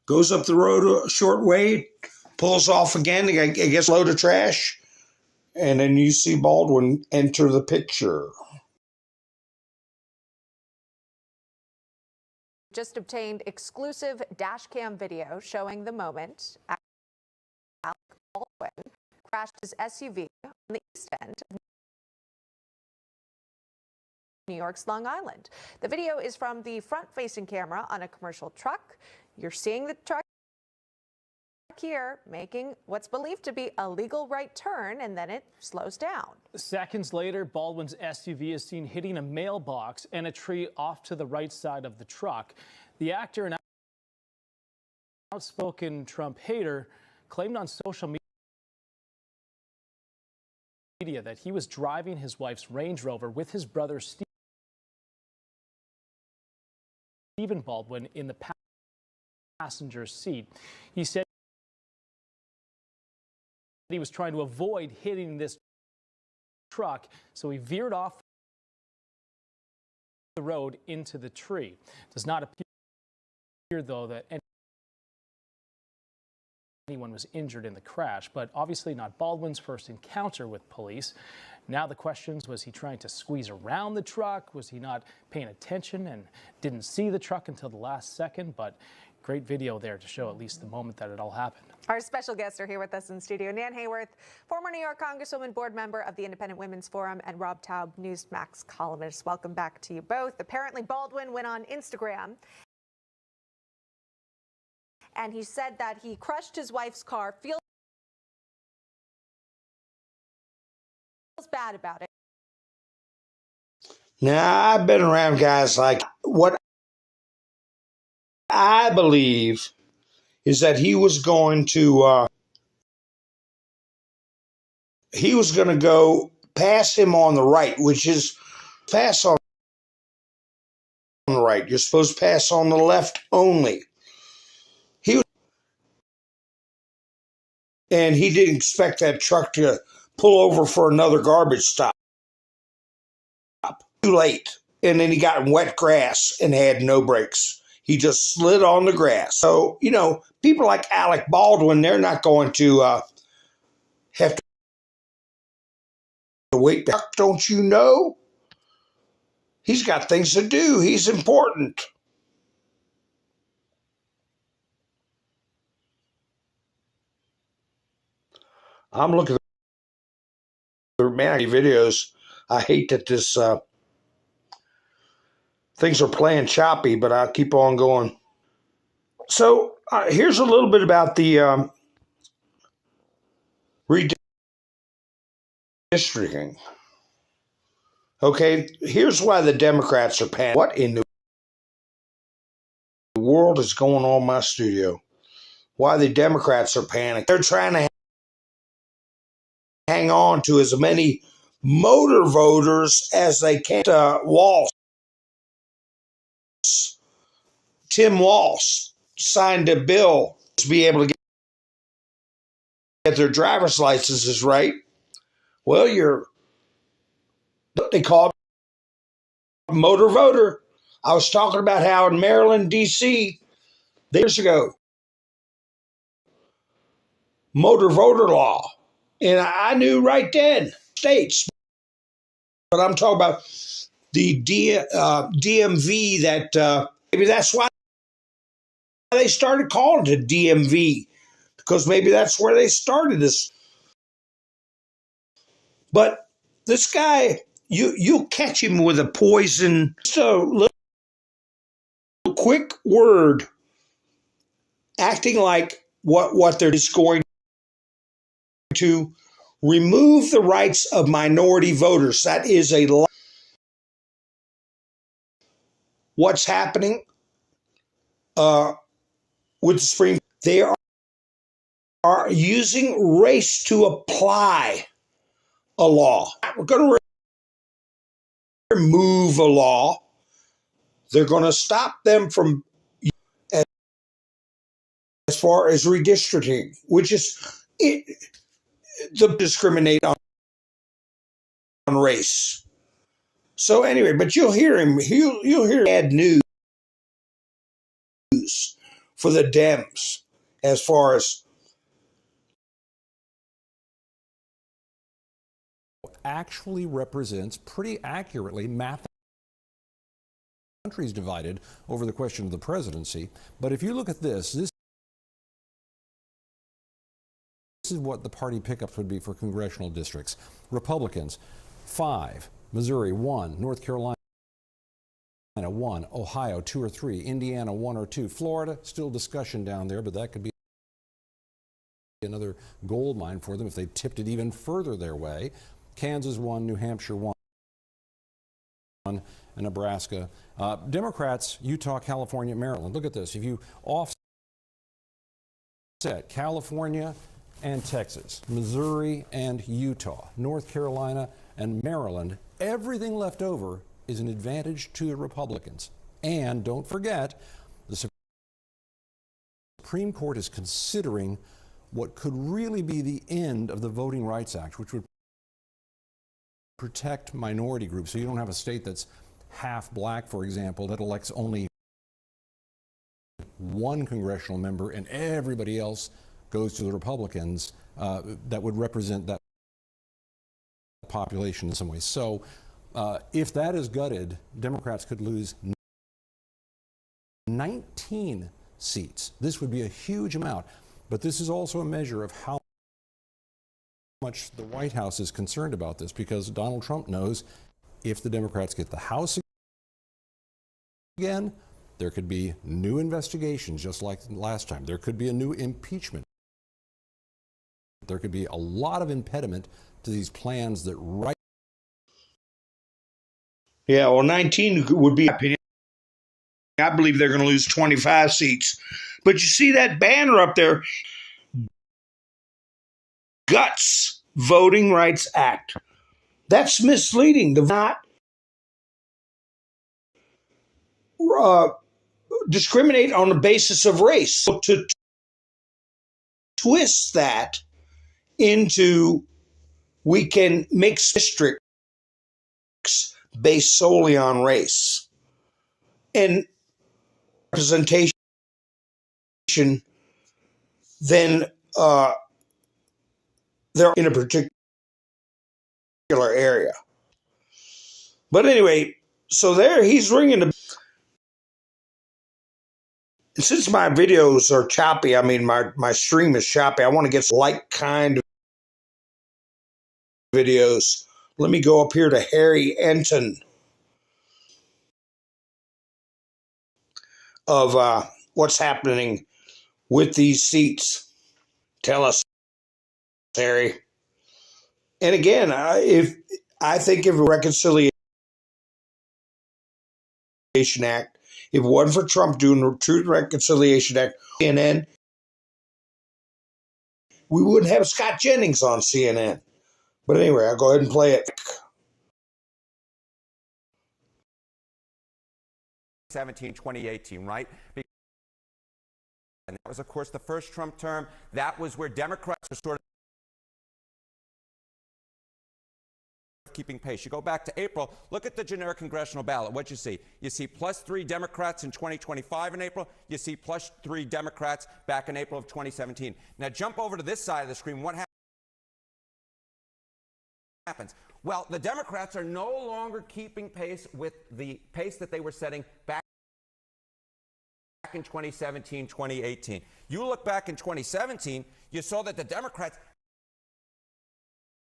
Goes up the road a short way, pulls off again, I guess load of trash, and then you see Baldwin enter the picture. Just obtained exclusive dashcam video showing the moment Alec Baldwin crashed his SUV on the east end of New York's Long Island. The video is from the front-facing camera on a commercial truck. You're seeing the truck here making what's believed to be a legal right turn, and then it slows down. Seconds later, Baldwin's SUV is seen hitting a mailbox and a tree off to the right side of the truck. The actor, an outspoken Trump hater, claimed on social media that he was driving his wife's Range Rover with his brother Stephen Baldwin in the passenger seat. He said he was trying to avoid hitting this truck, so he veered off the road into the tree. It does not appear, though, that anyone was injured in the crash, but obviously not Baldwin's first encounter with police. Now the questions, was he trying to squeeze around the truck? Was he not paying attention and didn't see the truck until the last second? But great video there to show at least the moment that it all happened. Our special guests are here with us in studio. Nan Hayworth, former New York Congresswoman, board member of the Independent Women's Forum, and Rob Taub, Newsmax columnist. Welcome back to you both. Apparently, Baldwin went on Instagram, and he said that he crushed his wife's car, feels bad about it. Now, I've been around guys like what I believe is that he was going to go pass him on the right, which is pass on the right. You're supposed to pass on the left only. And he didn't expect that truck to pull over for another garbage stop. too late. And then he got in wet grass and had no brakes. He just slid on the grass. So, people like Alec Baldwin, they're not going to have to wait. Don't you know? He's got things to do. He's important. I'm looking at the videos. I hate that this things are playing choppy, but I'll keep on going. So here's a little bit about the redistricting. Okay, here's why the Democrats are panicking. What in the world is going on in my studio? Why the Democrats are panicking? They're trying to hang on to as many motor voters as they can. Walsh, Tim Walsh signed a bill to be able to get their driver's licenses right. Well, they call it motor voter. I was talking about how in Maryland, D.C., years ago, motor voter law. And I knew right then, states. But I'm talking about the DMV that maybe that's why they started calling it DMV, because maybe that's where they started this. But this guy, you'll catch him with a poison. Just a little quick word, acting like what they're just going to remove the rights of minority voters. That is a lie. What's happening with the Supreme? They are using race to apply a law. We're going to remove a law. They're going to stop them from, as far as redistricting, which is the discriminate on race. So anyway, but you'll hear him. You'll hear bad news for the Dems as far as actually represents pretty accurately countries divided over the question of the presidency. But if you look at this is what the party pickups would be for congressional districts. Republicans, 5. Missouri, 1. North Carolina, 1. Ohio, 2 or 3. Indiana, 1 or 2. Florida, still discussion down there, but that could be another gold mine for them if they tipped it even further their way. Kansas, 1. New Hampshire, 1. And Nebraska. Democrats, Utah, California, Maryland. Look at this. If you offset California and Texas, Missouri and Utah, North Carolina and Maryland, everything left over is an advantage to the Republicans. And don't forget, the Supreme Court is considering what could really be the end of the Voting Rights Act, which would protect minority groups. So you don't have a state that's half black, for example, that elects only one congressional member and everybody else goes to the Republicans. That would represent that population in some ways. So if that is gutted, Democrats could lose 19 seats. This would be a huge amount. But this is also a measure of how much the White House is concerned about this, because Donald Trump knows if the Democrats get the House again, there could be new investigations just like last time. There could be a new impeachment. There could be a lot of impediment to these plans that right. Yeah, well, 19 would be my opinion. I believe they're going to lose 25 seats. But you see that banner up there, Guts Voting Rights Act. That's misleading. Not discriminate on the basis of race. So to twist that into we can make districts based solely on race and representation, then they're in a particular area. But anyway, so there he's ringing the. Since my videos are choppy, I mean my stream is choppy, I want to get some like kind of videos. Let me go up here to Harry Enton of what's happening with these seats. Tell us, Harry. And again, if a Reconciliation Act, if it wasn't for Trump doing the Truth and Reconciliation Act, CNN, we wouldn't have Scott Jennings on CNN. But anyway, I'll go ahead and play it. 2018, right? And that was, of course, the first Trump term. That was where Democrats were sort of keeping pace. You go back to April, look at the generic congressional ballot. What you see? You see +3 Democrats in 2025 in April. You see +3 Democrats back in April of 2017. Now jump over to this side of the screen. What happens? Well, the Democrats are no longer keeping pace with the pace that they were setting back in 2017, 2018. You look back in 2017, you saw that the Democrats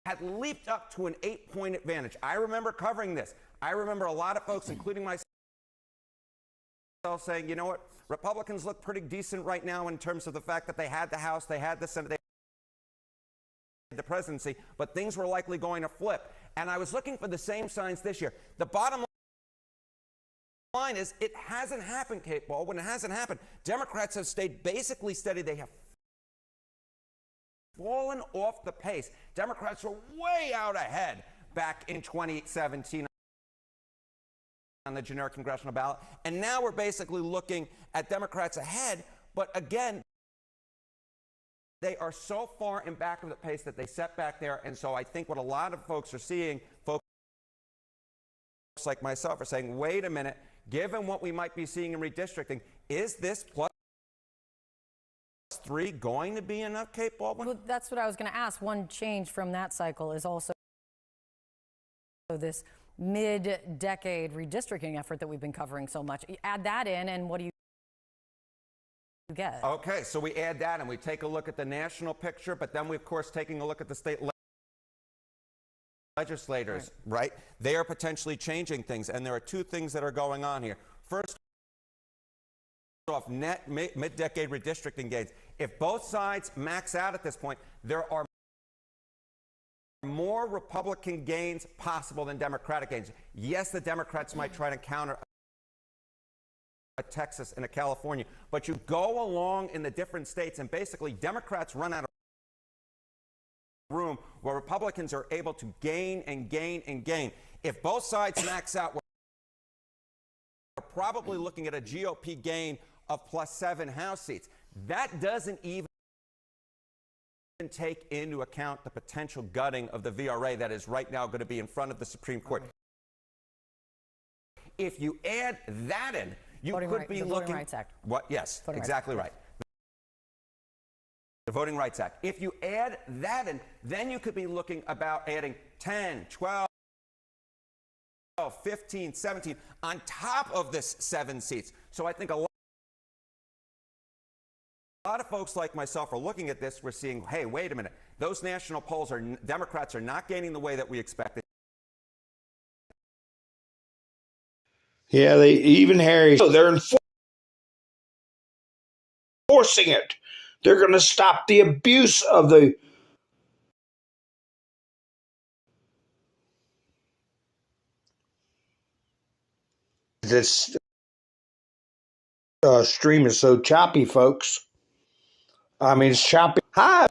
had leaped up to an 8-point advantage. I remember covering this. I remember a lot of folks, including myself, saying, you know what, Republicans look pretty decent right now in terms of the fact that they had the House, they had the Senate, they had the presidency, but things were likely going to flip. And I was looking for the same signs this year. The bottom line is it hasn't happened, Kate Baldwin. It hasn't happened. Democrats have stayed basically steady. They have fallen off the pace. Democrats were way out ahead back in 2017 on the generic congressional ballot. And now we're basically looking at Democrats ahead. But again, they are so far in back of the pace that they set back there. And so I think what a lot of folks are seeing, folks like myself are saying, wait a minute, given what we might be seeing in redistricting, is this +3 going to be enough, Kate Baldwin? Well, that's what I was going to ask. One change from that cycle is also this mid-decade redistricting effort that we've been covering so much. Add that in, and what do you get? Okay, so we add that, and we take a look at the national picture, but then we, of course, taking a look at the state legislators, right? They are potentially changing things, and there are two things that are going on here. First off, net mid-decade redistricting gains. If both sides max out at this point, there are more Republican gains possible than Democratic gains. Yes, the Democrats might try to counter a Texas and a California, but you go along in the different states, and basically Democrats run out of room where Republicans are able to gain and gain and gain. If both sides max out, we're probably looking at a GOP gain of +7 House seats. That doesn't even take into account the potential gutting of the VRA that is right now going to be in front of the Supreme Court. If you add that in, you could be looking... Voting Rights Act. What? Yes, exactly right. The Voting Rights Act. If you add that in, then you could be looking about adding 10, 12, 15, 17 on top of this 7 seats. So I think a lot of folks like myself are looking at this. We're seeing, hey, wait a minute. Those national polls are, Democrats are not gaining the way that we expected. Yeah, they even Harry. So they're enforcing it. They're going to stop the abuse of the. This stream is so choppy, folks. I mean, it's choppy. Hi,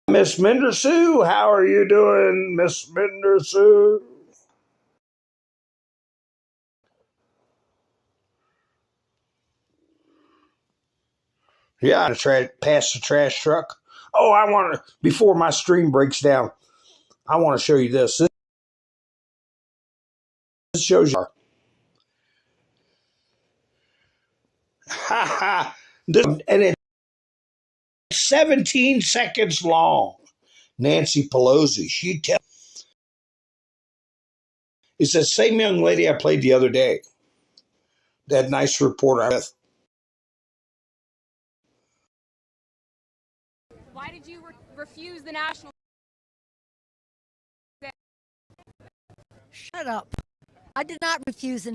Miss Mindersue. How are you doing, Miss Mindersue? Yeah, to pass the trash truck. Oh, I want to, before my stream breaks down, I want to show you this. shows you. Ha ha. And it's 17 seconds long. Nancy Pelosi, she tells. It's the same young lady I played the other day. That nice reporter with. Why did you refuse the national? Shut up. I did not refuse the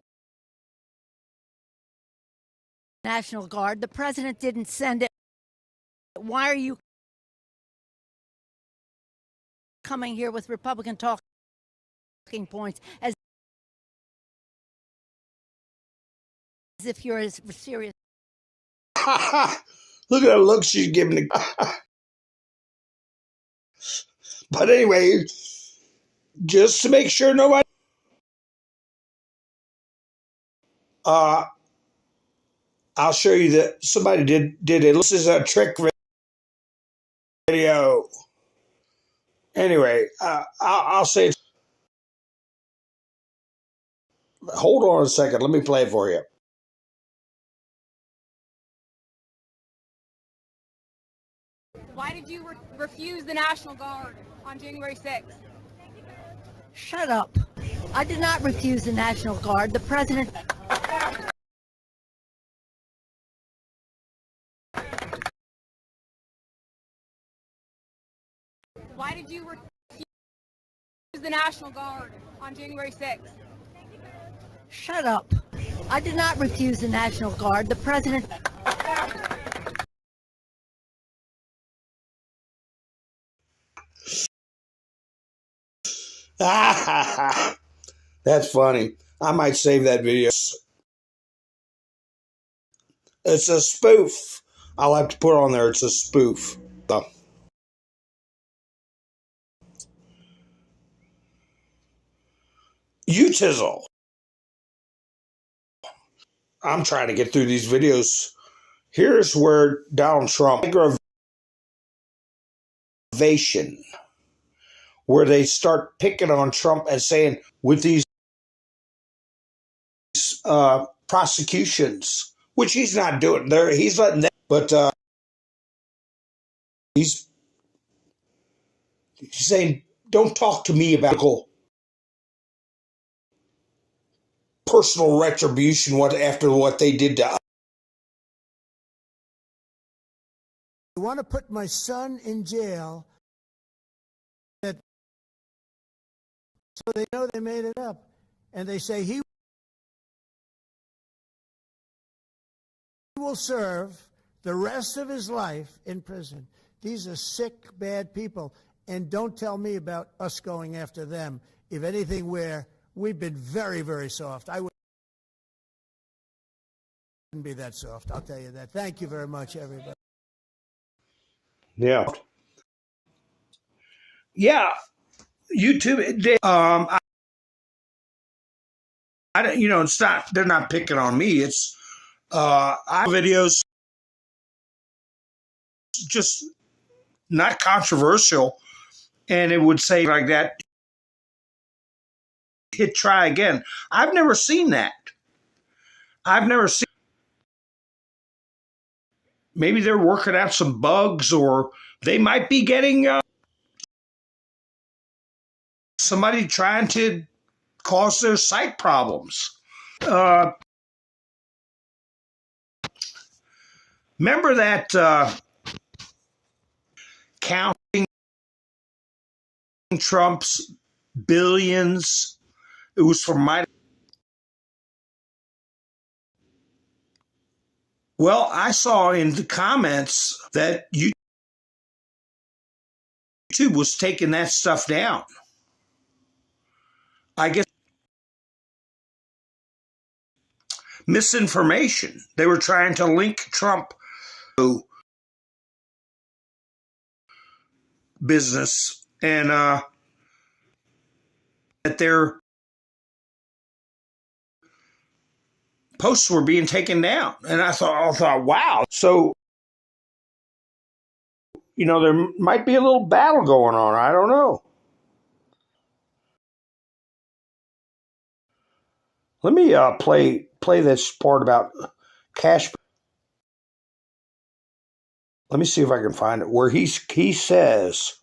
National Guard. The president didn't send it. Why are you coming here with Republican talking points as if you're as serious? Look at the look she's giving. But anyway, just to make sure nobody. I'll show you that somebody did it. This is a trick video. Anyway, I'll say. Hold on a second. Let me play it for you. Why did you refuse the National Guard on January 6th? Shut up. I did not refuse the National Guard. The president. Why did you refuse the National Guard on January 6th? Shut up. I did not refuse the National Guard. The president. That's funny. I might save that video. It's a spoof. I'll have to put on there. It's a spoof. You tizzle. I'm trying to get through these videos. Here's where Donald Trump aggravation, where they start picking on Trump and saying with these prosecutions, which he's not doing. He's letting them, but he's saying, "Don't talk to me about personal retribution after what they did to us." They want to put my son in jail, so they know they made it up, and they say he will serve the rest of his life in prison. These are sick, bad people, and don't tell me about us going after them. If anything, we've been very, very soft. I wouldn't be that soft, I'll tell you that. Thank you very much, everybody. Yeah. Yeah. YouTube. I don't, it's not, they're not picking on me. It's, I have videos just not controversial. And it would say like that, hit try again. I've never seen that. I've never seen. Maybe they're working out some bugs, or they might be getting somebody trying to cause their site problems. Remember that counting Trump's billions? It was from my. Well, I saw in the comments that YouTube was taking that stuff down. I guess misinformation. They were trying to link Trump to business, and that their posts were being taken down. And I thought, wow. So, there might be a little battle going on. I don't know. Let me play this part about cash. Let me see if I can find it where he says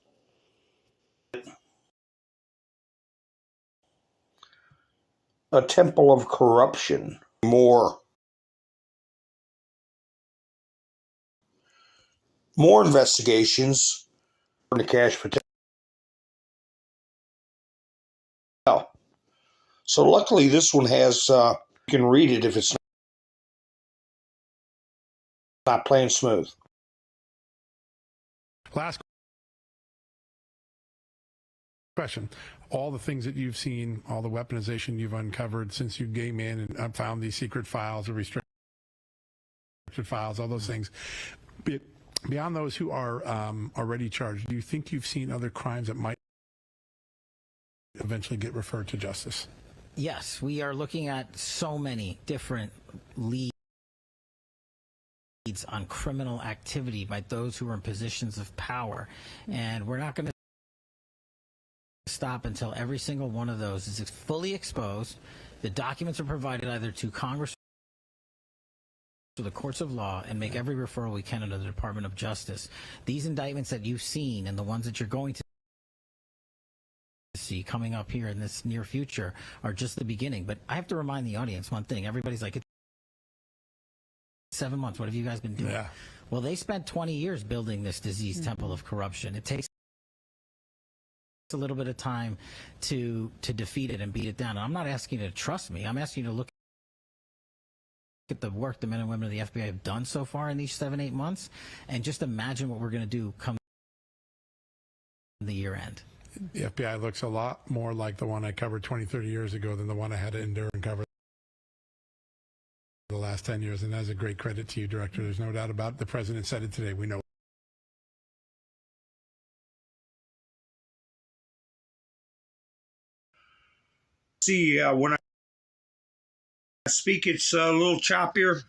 a temple of corruption. More investigations into Cash Patel. So luckily this one has, you can read it if it's not playing smooth. Last question. All the things that you've seen, all the weaponization you've uncovered since you came in and found these secret files or restricted files, all those things. Beyond those who are already charged, do you think you've seen other crimes that might eventually get referred to justice? Yes, we are looking at so many different leads on criminal activity by those who are in positions of power, and we're not going to stop until every single one of those is fully exposed. The documents are provided either to Congress or the courts of law, and make every referral we can into the Department of Justice. These indictments that you've seen and the ones that you're going to see coming up here in this near future are just the beginning. But I have to remind the audience one thing. Everybody's like, it's 7 months. What have you guys been doing? Yeah. Well, they spent 20 years building this disease temple of corruption. It takes a little bit of time to defeat it and beat it down. And I'm not asking you to trust me. I'm asking you to look at the work the men and women of the FBI have done so far in these 7-8 months, and just imagine what we're going to do come the year end. The FBI looks a lot more like the one I covered 20, 30 years ago than the one I had to endure and cover the last 10 years, and that's a great credit to you, Director. There's no doubt about it. The President said it today. We know. See, when I speak, it's a little choppier.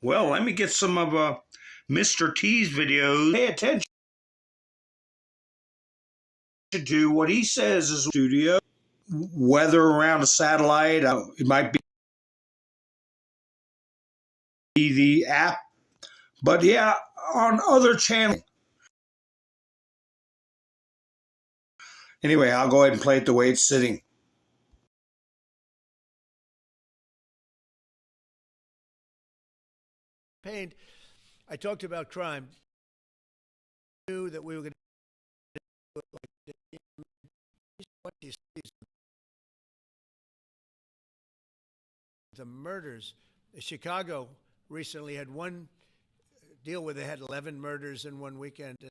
Well, let me get some of Mr. T's videos. Pay attention to what he says is studio. Weather around a satellite, it might be the app, but yeah, on other channels. Anyway, I'll go ahead and play it the way it's sitting. I talked about crime. I knew that we were going to do it like the murders. Chicago recently had one deal where they had 11 murders in one weekend. And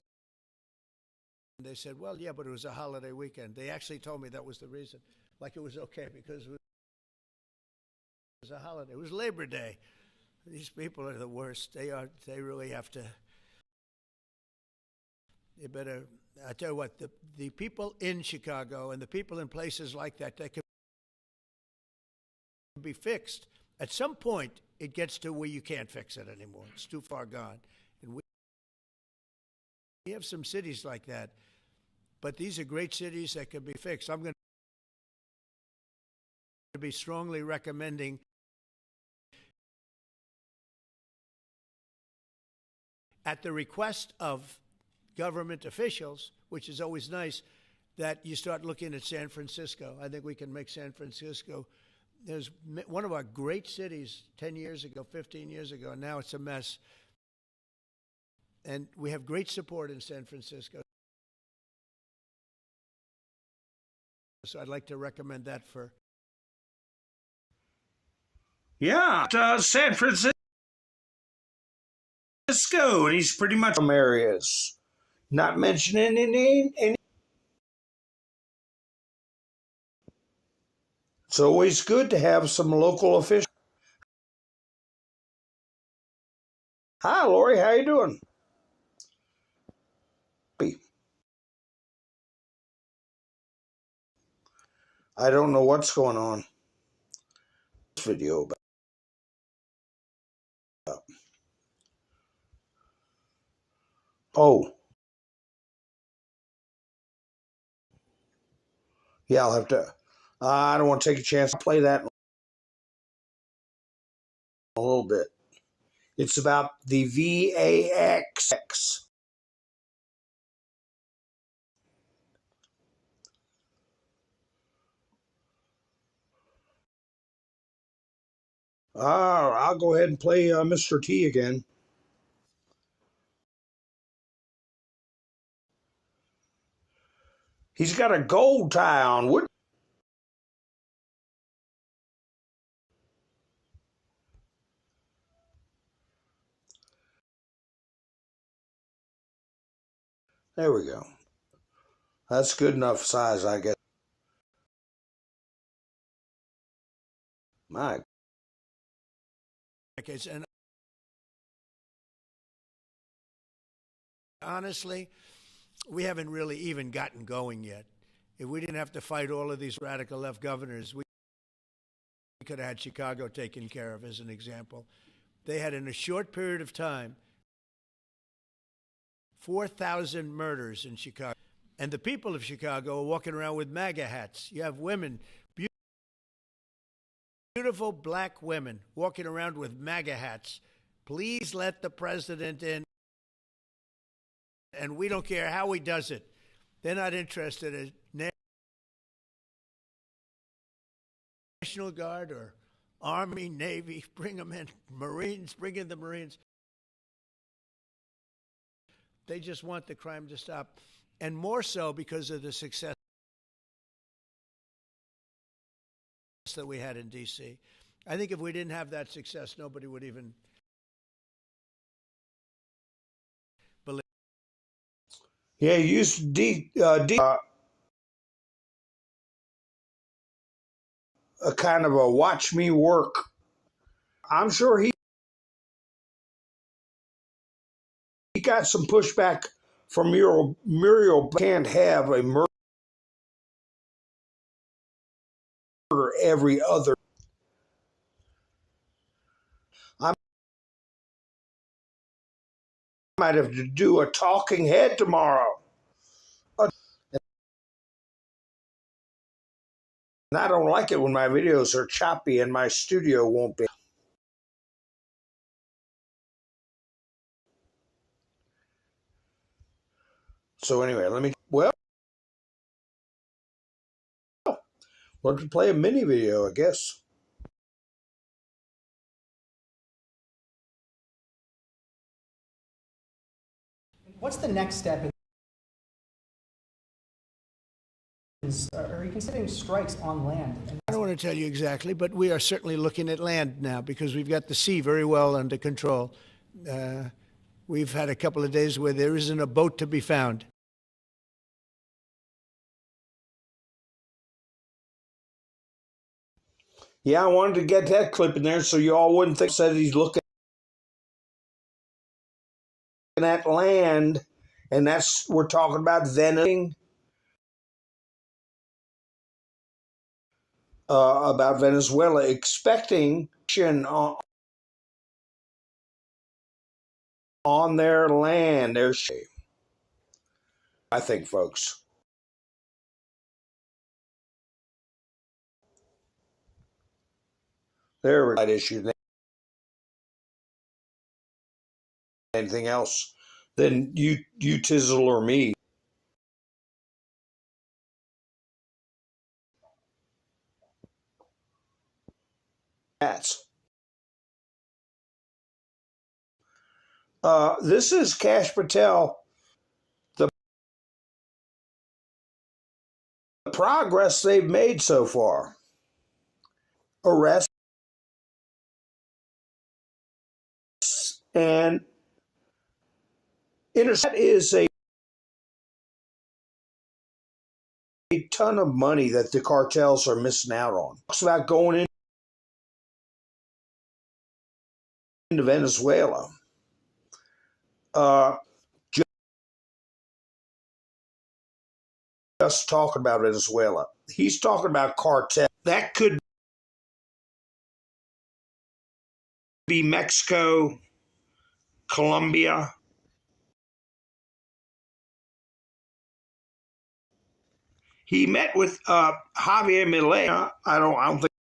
they said, well, yeah, but it was a holiday weekend. They actually told me that was the reason. Like it was okay because it was a holiday. It was Labor Day. These people are the worst. They really have to. They better. I tell you what, the people in Chicago and the people in places like that can be fixed. At some point, it gets to where you can't fix it anymore. It's too far gone. And we have some cities like that, but these are great cities that can be fixed. I'm going to be strongly recommending at the request of government officials, which is always nice, that you start looking at San Francisco. I think we can make San Francisco. There's one of our great cities 10 years ago, 15 years ago, and now it's a mess. And we have great support in San Francisco. So I'd like to recommend that for. Yeah, San Francisco. And he's pretty much from areas, not mentioning any. It's always good to have some local officials. Hi, Lori, how you doing? I don't know what's going on. This video, oh. Yeah, I'll have to. I don't want to take a chance. I'll play that in a little bit. It's about the VAX. I'll go ahead and play Mr. T again. He's got a gold tie on. There we go. That's good enough size, I guess. My. And honestly, we haven't really even gotten going yet. If we didn't have to fight all of these radical left governors, we could have had Chicago taken care of, as an example. They had, in a short period of time, 4,000 murders in Chicago. And the people of Chicago are walking around with MAGA hats. You have women, beautiful black women, walking around with MAGA hats. Please let the president in. And we don't care how he does it. They're not interested in National Guard or Army, Navy. Bring them in. Marines, bring in the Marines. They just want the crime to stop. And more so because of the success that we had in D.C. I think if we didn't have that success, nobody would even believe. Yeah, he used a kind of a watch me work. I'm sure he got some pushback from Muriel. Can't have a murder every other. I might have to do a talking head tomorrow. And I don't like it when my videos are choppy and my studio won't be. So anyway, we'll have to play a mini video, I guess. What's the next step? Are you considering strikes on land? I don't want to tell you exactly, but we are certainly looking at land now because we've got the sea very well under control. We've had a couple of days where there isn't a boat to be found. Yeah, I wanted to get that clip in there so you all wouldn't think that he's looking at land, and we're talking about Venezuela. About Venezuela expecting on their land. I think, folks. There we go. That issue. Anything else? Then you tizzle or me. This is Kash Patel. The progress they've made so far. Arrests and intercept is a ton of money that the cartels are missing out on. Talks about going into Venezuela. Just talking about Venezuela. He's talking about cartel. That could be Mexico, Colombia. He met with Javier Milei. I don't think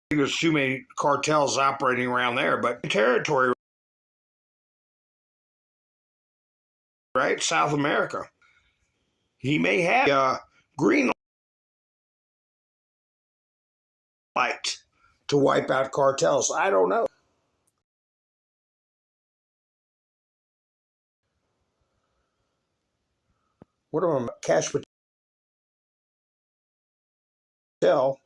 there's too many cartels operating around there, but territory, right? South America. He may have green light to wipe out cartels. I don't know. What am I? Cash Patel.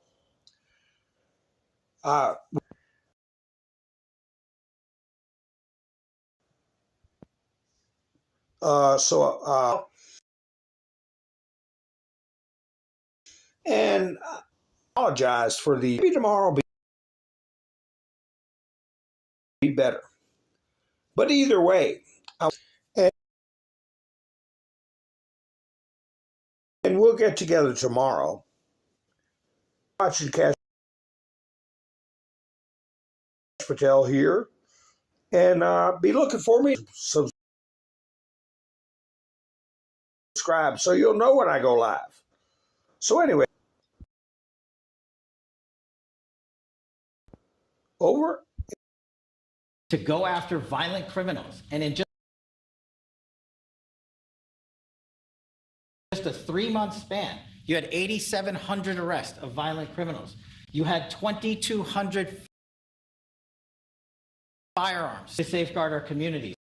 And apologize for the, maybe tomorrow will be better. But either way, and we'll get together tomorrow. Watching Cash Patel here, and be looking for me. Subscribe so you'll know when I go live. So anyway, over. To go after violent criminals, and in just a 3-month span, you had 8,700 arrests of violent criminals. You had 2,200 firearms to safeguard our communities.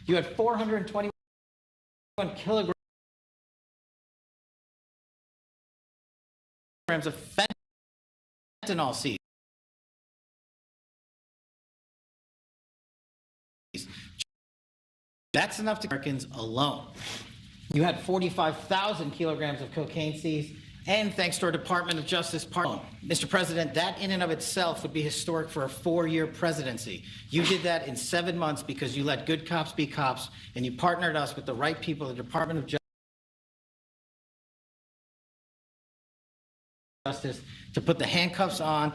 You had 421 kilograms of fentanyl seized. That's enough to Americans alone. You had 45,000 kilograms of cocaine seized, and thanks to our Department of Justice pardon. Mr. President, that in and of itself would be historic for a 4-year presidency. You did that in 7 months because you let good cops be cops, and you partnered us with the right people at the Department of Justice to put the handcuffs on